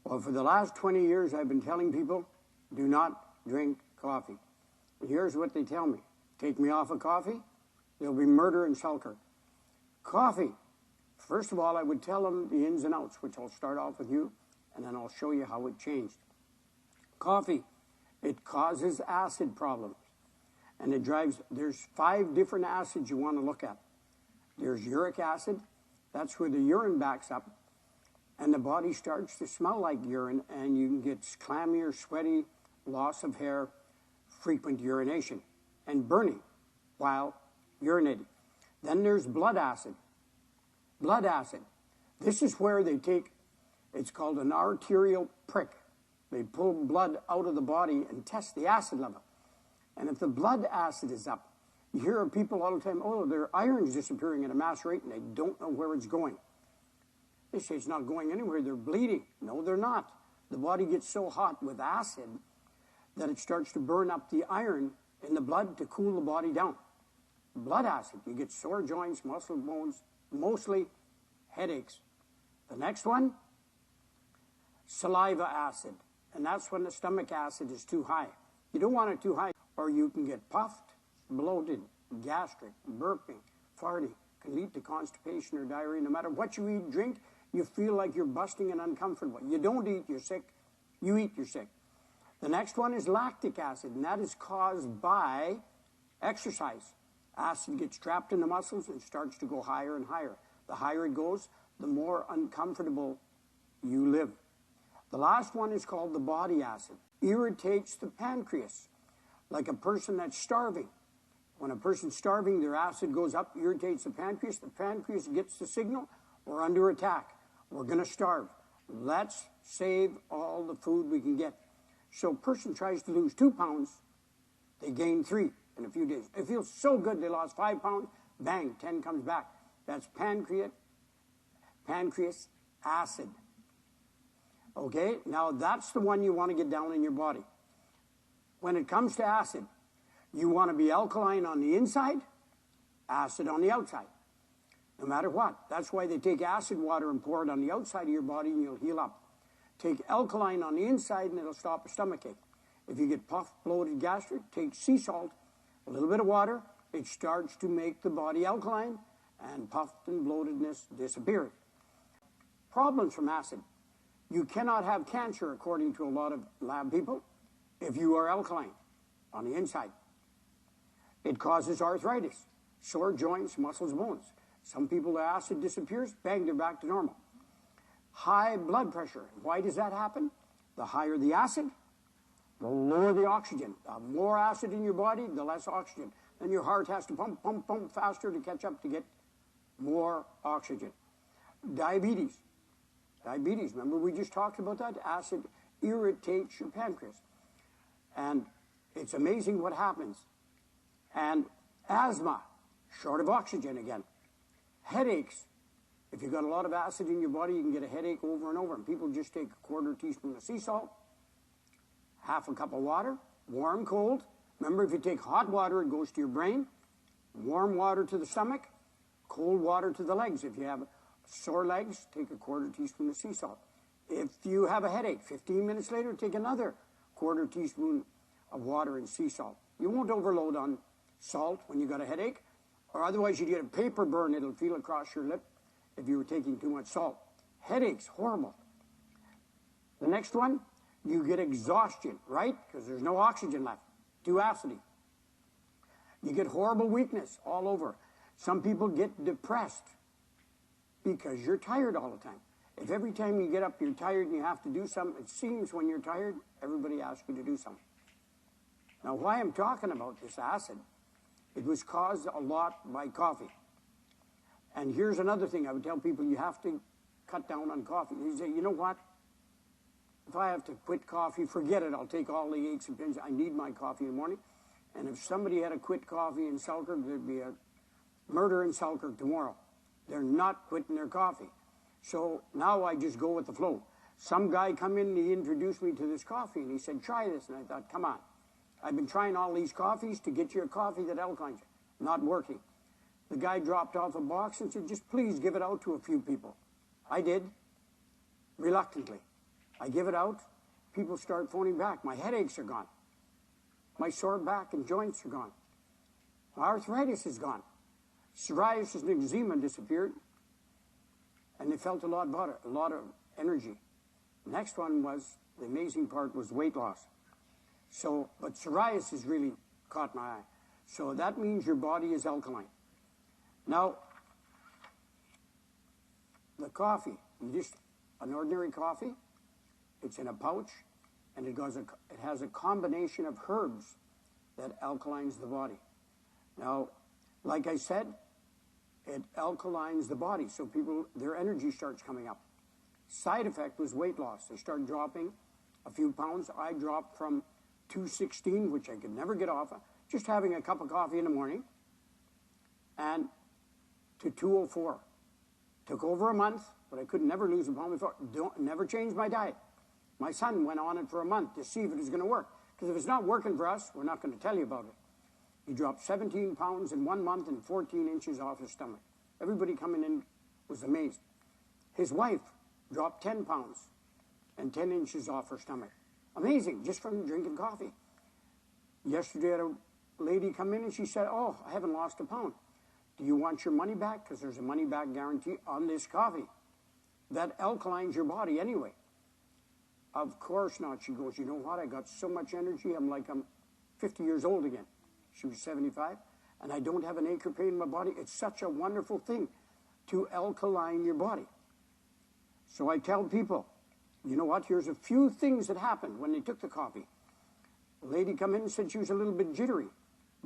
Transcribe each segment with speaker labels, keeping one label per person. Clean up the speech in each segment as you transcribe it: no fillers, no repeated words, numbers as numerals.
Speaker 1: Well, for the last 20 years, I've been telling people, do not drink coffee. And here's what they tell me. Take me off of coffee, there'll be murder in Selkirk. Coffee. First of all, I would tell them the ins and outs, which I'll start off with you, and then I'll show you how it changed. Coffee, it causes acid problems. And it drives, there's 5 different acids you want to look at. There's uric acid, that's where the urine backs up, and the body starts to smell like urine, and you can get clammy or sweaty, loss of hair, frequent urination, and burning while urinating. Then there's blood acid. Blood acid. This is where they take, it's called an arterial prick. They pull blood out of the body and test the acid level. And if the blood acid is up, you hear of people all the time, oh, their iron's disappearing at a mass rate and they don't know where it's going. They say it's not going anywhere, they're bleeding. No, they're not. The body gets so hot with acid that it starts to burn up the iron in the blood to cool the body down. Blood acid, you get sore joints, muscle bones, mostly headaches. The next one, saliva acid. And that's when the stomach acid is too high. You don't want it too high, or you can get puffed, bloated, gastric, burping, farting. Can lead to constipation or diarrhea. No matter what you eat, drink, you feel like you're busting and uncomfortable. You don't eat, you're sick. You eat, you're sick. The next one is lactic acid, and that is caused by exercise. Acid gets trapped in the muscles and starts to go higher and higher. The higher it goes, the more uncomfortable you live. The last one is called the body acid. Irritates the pancreas, like a person that's starving. When a person's starving, their acid goes up, irritates the pancreas. The pancreas gets the signal, we're under attack. We're going to starve. Let's save all the food we can get. So a person tries to lose 2 pounds, they gain 3 in a few days. It feels so good they lost 5 pounds, bang, 10 comes back. That's pancreas acid. Okay, now that's the one you want to get down in your body. When it comes to acid, you want to be alkaline on the inside, acid on the outside. No matter what. That's why they take acid water and pour it on the outside of your body and you'll heal up. Take alkaline on the inside and it'll stop a stomachache. If you get puffed, bloated, gastric, take sea salt, a little bit of water, it starts to make the body alkaline and puffed and bloatedness disappears. Problems from acid. You cannot have cancer, according to a lot of lab people, if you are alkaline on the inside. It causes arthritis, sore joints, muscles, bones. Some people, the acid disappears, bang, they're back to normal. High blood pressure. Why does that happen? The higher the acid, the lower the oxygen. The more acid in your body, the less oxygen. Then your heart has to pump, pump, pump faster to catch up to get more oxygen. Diabetes. Diabetes, remember we just talked about that? Acid irritates your pancreas. And it's amazing what happens. And asthma, short of oxygen again. Headaches. If you've got a lot of acid in your body, you can get a headache over and over. And people just take a 1/4 teaspoon of sea salt, half a cup of water, warm, cold. Remember, if you take hot water, it goes to your brain. Warm water to the stomach, cold water to the legs. If you have sore legs, take a 1/4 teaspoon of sea salt. If you have a headache, 15 minutes later, take another 1/4 teaspoon of water and sea salt. You won't overload on salt when you got a headache, or otherwise you get a paper burn. It'll feel across your lip if you were taking too much salt. Headaches, horrible. The next one, you get exhaustion, right? Because there's no oxygen left. Too acidy. You get horrible weakness all over. Some people get depressed because you're tired all the time. If every time you get up you're tired and you have to do something, it seems when you're tired, everybody asks you to do something. Now, why I'm talking about this acid, it was caused a lot by coffee. And here's another thing I would tell people, you have to cut down on coffee. You say, you know what? If I have to quit coffee, forget it. I'll take all the aches and pains. I need my coffee in the morning. And if somebody had to quit coffee in Selkirk, there'd be a murder in Selkirk tomorrow. They're not quitting their coffee. So now I just go with the flow. Some guy come in and he introduced me to this coffee and he said, try this. And I thought, come on. I've been trying all these coffees to get you a coffee that alkalines you. Not working. The guy dropped off a box and said, just please give it out to a few people. I did, reluctantly. I give it out. People start phoning back. My headaches are gone. My sore back and joints are gone. My arthritis is gone. Psoriasis and eczema disappeared. And they felt a lot better, a lot of energy. The next one was, the amazing part was weight loss. So, but psoriasis really caught my eye. So that means your body is alkaline. Now, the coffee, an ordinary coffee, it's in a pouch, and it has a combination of herbs that alkalines the body. Now, like I said, it alkalines the body, so their energy starts coming up. Side effect was weight loss. They started dropping a few pounds. I dropped from 216, which I could never get off of, just having a cup of coffee in the morning, and to 204. Took over a month, but I could never lose a pound before. Never changed my diet. My son went on it for a month to see if it was going to work. Because if it's not working for us, we're not going to tell you about it. He dropped 17 pounds in 1 month and 14 inches off his stomach. Everybody coming in was amazed. His wife dropped 10 pounds and 10 inches off her stomach. Amazing, just from drinking coffee. Yesterday, I had a lady come in and she said, "Oh, I haven't lost a pound. Do you want your money back? Because there's a money-back guarantee on this coffee." That alkalines your body anyway. Of course not. She goes, "You know what? I got so much energy, I'm 50 years old again." She was 75, and I don't have an ache or pain in my body. It's such a wonderful thing to alkaline your body. So I tell people, you know what? Here's a few things that happened when they took the coffee. A lady come in and said she was a little bit jittery.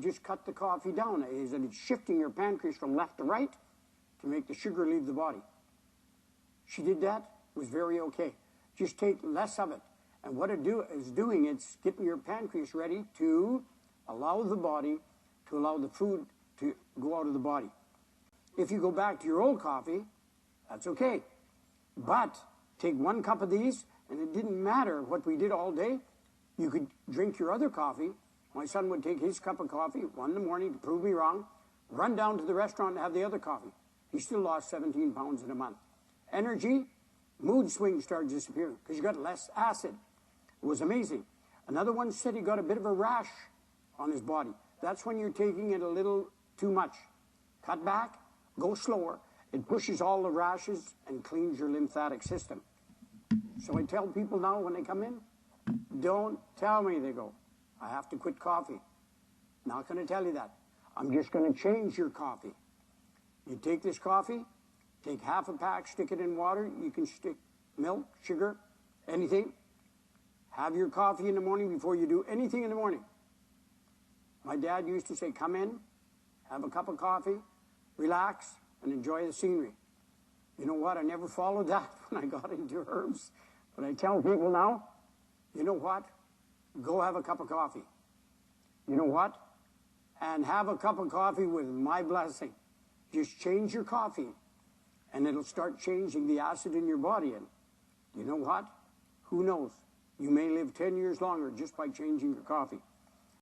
Speaker 1: Just cut the coffee down. Is that it's shifting your pancreas from left to right to make the sugar leave the body. She did that. It was very okay. Just take less of it. And what it's doing, it's getting your pancreas ready to allow the body, to allow the food to go out of the body. If you go back to your old coffee, that's okay. But take 1 cup of these, and it didn't matter what we did all day. You could drink your other coffee. My son would take his cup of coffee, 1 in the morning, to prove me wrong, run down to the restaurant and have the other coffee. He still lost 17 pounds in a month. Energy, mood swings started disappearing because you got less acid. It was amazing. Another one said he got a bit of a rash on his body. That's when you're taking it a little too much. Cut back, go slower. It pushes all the rashes and cleans your lymphatic system. So I tell people now when they come in, don't tell me, they go, "I have to quit coffee." Not going to tell you that. I'm just going to change your coffee. You take this coffee, take half a pack, stick it in water. You can stick milk, sugar, anything. Have your coffee in the morning before you do anything in the morning. My dad used to say, "Come in, have a cup of coffee, relax, and enjoy the scenery." You know what? I never followed that when I got into herbs. But I tell people now, you know what? Go have a cup of coffee. You know what? And have a cup of coffee with my blessing. Just change your coffee, and it'll start changing the acid in your body. And you know what? Who knows? You may live 10 years longer just by changing your coffee.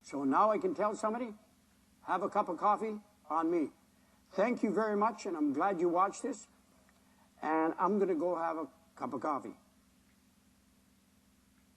Speaker 1: So now I can tell somebody, have a cup of coffee on me. Thank you very much, and I'm glad you watched this. And I'm going to go have a cup of coffee.